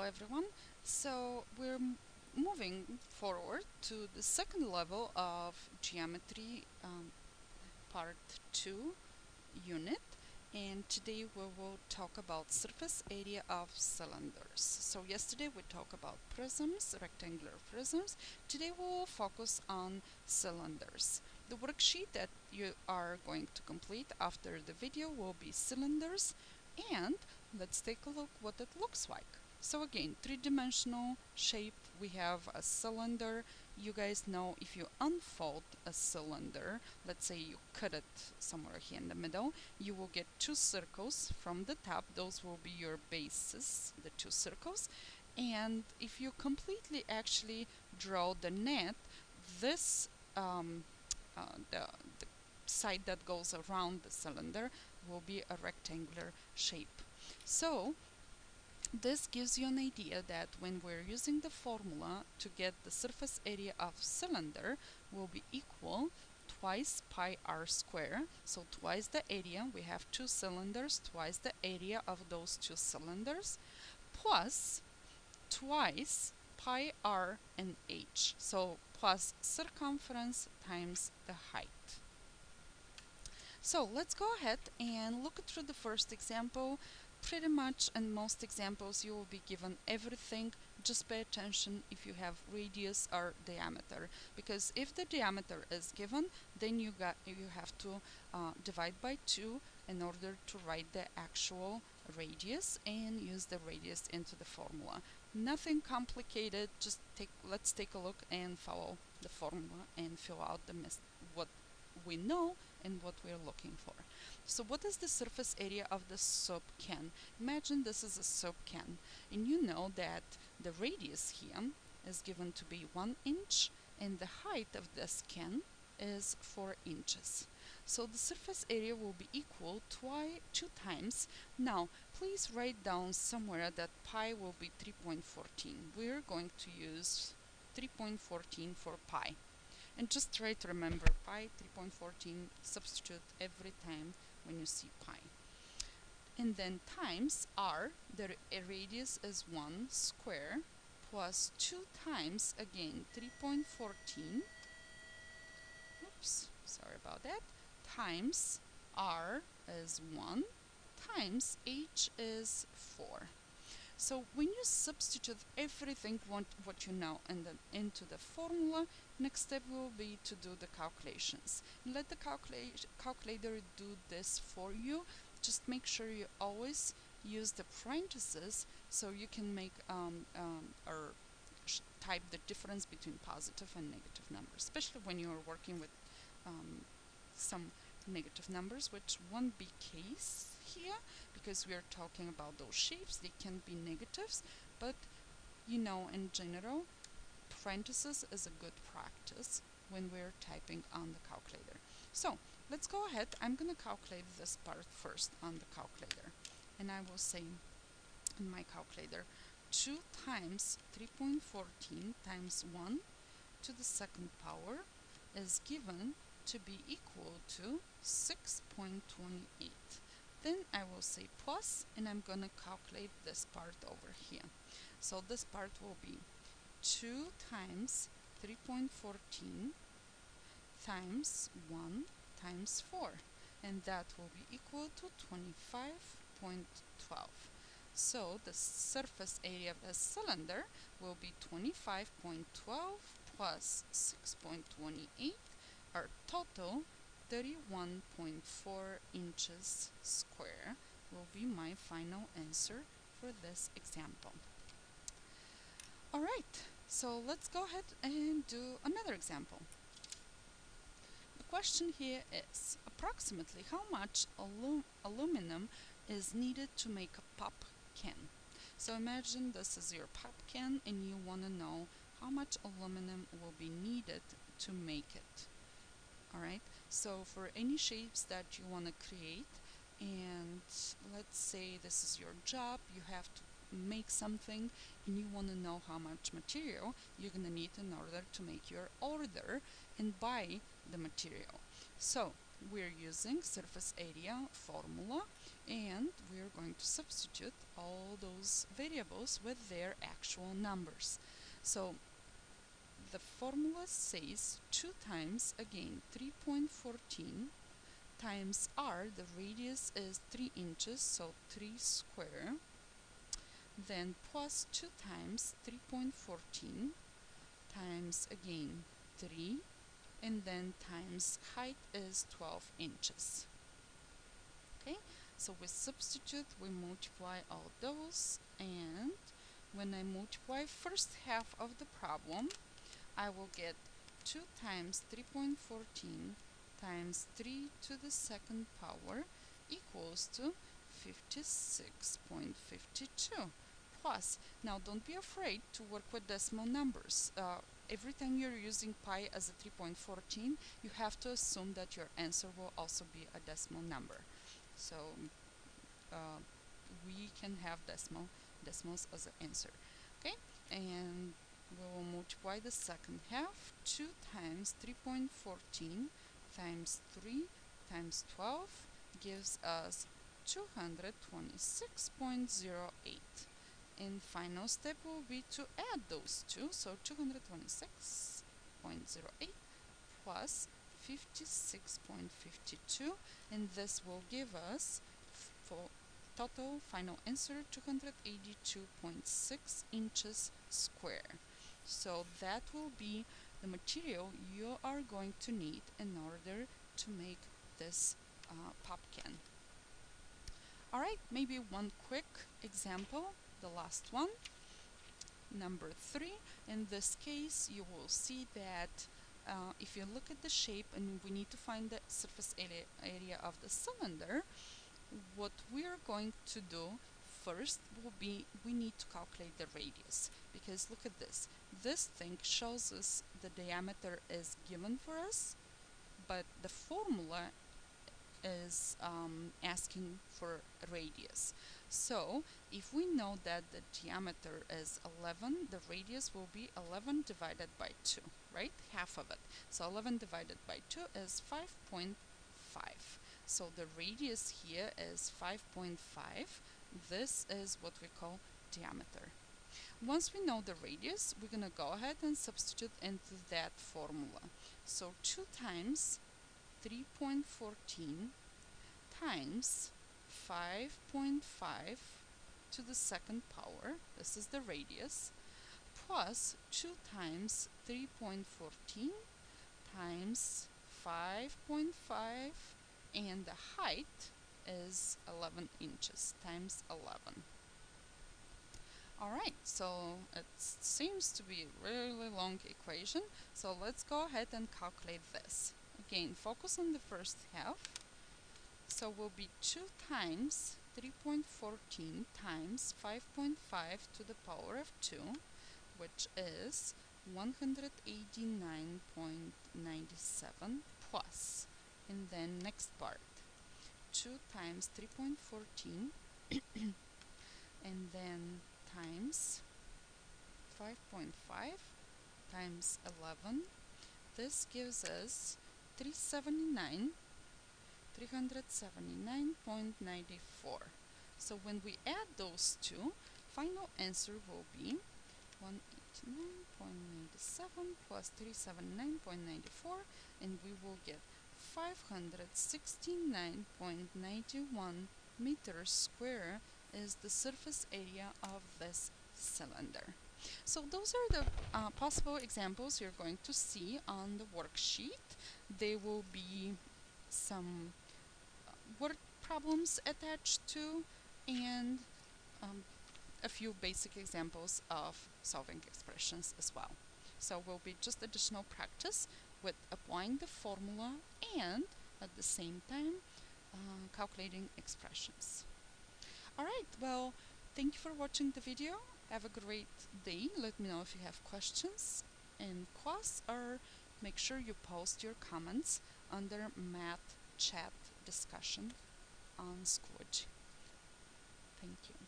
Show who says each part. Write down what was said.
Speaker 1: everyone. So we're moving forward to the second level of geometry, part 2 unit, and today we will talk about surface area of cylinders. So yesterday we talked about prisms, rectangular prisms. Today we will focus on cylinders. The worksheet that you are going to complete after the video will be cylinders, and let's take a look what it looks like. So again, three-dimensional shape, we have a cylinder. You guys know if you unfold a cylinder, let's say you cut it somewhere here in the middle, you will get two circles from the top. Those will be your bases, the two circles. And if you completely actually draw the net, this the side that goes around the cylinder will be a rectangular shape. So this gives you an idea that when we're using the formula to get the surface area of cylinder will be equal twice pi r square. So twice the area, we have two cylinders, twice the area of those two cylinders, plus twice pi r and h. So plus circumference times the height. So let's go ahead and look through the first example. Pretty much in most examples you will be given everything. Just pay attention if you have radius or diameter, because if the diameter is given, then you have to divide by 2 in order to write the actual radius and use the radius into the formula. Nothing complicated, just let's take a look and follow the formula and fill out what we know and what we're looking for. So what is the surface area of the soup can? Imagine this is a soup can, and you know that the radius here is given to be 1 inch and the height of this can is 4 inches. So the surface area will be equal to 2 times. Now please write down somewhere that pi will be 3.14. We're going to use 3.14 for pi. And just try to remember pi 3.14, substitute every time when you see pi. And then times r, the radius is 1 square, plus 2 times, again, 3.14, oops, sorry about that, times r is 1, times h is 4. So when you substitute everything what you know into the formula, next step will be to do the calculations. Let the calculator do this for you. Just make sure you always use the parentheses so you can make or type the difference between positive and negative numbers, especially when you are working with some negative numbers, which won't be case here because we are talking about those shapes. They can be negatives, but you know, in general, parentheses is a good practice when we're typing on the calculator. So let's go ahead. I'm going to calculate this part first on the calculator, and I will say in my calculator 2 times 3.14 times 1 to the second power is given to be equal to 6.28. Then I will say plus, and I'm going to calculate this part over here. So this part will be 2 times 3.14 times 1 times 4, and that will be equal to 25.12. So the surface area of the cylinder will be 25.12 plus 6.28, our total 31.4 inches square will be my final answer for this example. Alright, so let's go ahead and do another example. The question here is approximately how much aluminum is needed to make a pop can. So imagine this is your pop can and you want to know how much aluminum will be needed to make it. Alright, so for any shapes that you want to create, and let's say this is your job, you have to make something and you want to know how much material you're going to need in order to make your order and buy the material. So we're using surface area formula, and we're going to substitute all those variables with their actual numbers. So the formula says 2 times, again, 3.14 times r, the radius is 3 inches, so 3 square, then plus 2 times 3.14 times, again, 3, and then times height is 12 inches. Okay, so we substitute, we multiply all those, and when I multiply first half of the problem, I will get 2 times 3.14 times 3 to the second power equals to 56.52 plus. Now don't be afraid to work with decimal numbers. Every time you're using pi as a 3.14, you have to assume that your answer will also be a decimal number. So uh, we can have decimals as an answer. Okay, and we will multiply the second half. 2 times 3.14 times 3 times 12 gives us 226.08. And final step will be to add those two, so 226.08 plus 56.52, and this will give us for total final answer 282.6 inches square. So that will be the material you are going to need in order to make this pop can. Alright, maybe one quick example, the last one, number 3. In this case, you will see that if you look at the shape and we need to find the surface area of the cylinder, what we are going to do first will be we need to calculate the radius, because look at this. This thing shows us the diameter is given for us, but the formula is asking for radius. So if we know that the diameter is 11, the radius will be 11 divided by 2, right? Half of it. So 11 divided by 2 is 5.5. So the radius here is 5.5. This is what we call diameter. Once we know the radius, we're going to go ahead and substitute into that formula. So 2 times 3.14 times 5.5 to the second power, this is the radius, plus 2 times 3.14 times 5.5, and the height is 11 inches times 11. Alright, so it seems to be a really long equation, so let's go ahead and calculate this. Again, focus on the first half. So will be 2 times 3.14 times 5.5 to the power of 2, which is 189.97 plus. And then next part, 2 times 3.14 and then times 5.5 times 11. This gives us 379.94. So when we add those two, final answer will be 189.97 plus 379.94, and we will get 569.91 meters square is the surface area of this cylinder. So those are the possible examples you're going to see on the worksheet. There will be some word problems attached to, and a few basic examples of solving expressions as well. So will be just additional practice with applying the formula and at the same time calculating expressions. Alright, well, thank you for watching the video. Have a great day. Let me know if you have questions in class, or make sure you post your comments under math chat discussion on Schoology. Thank you.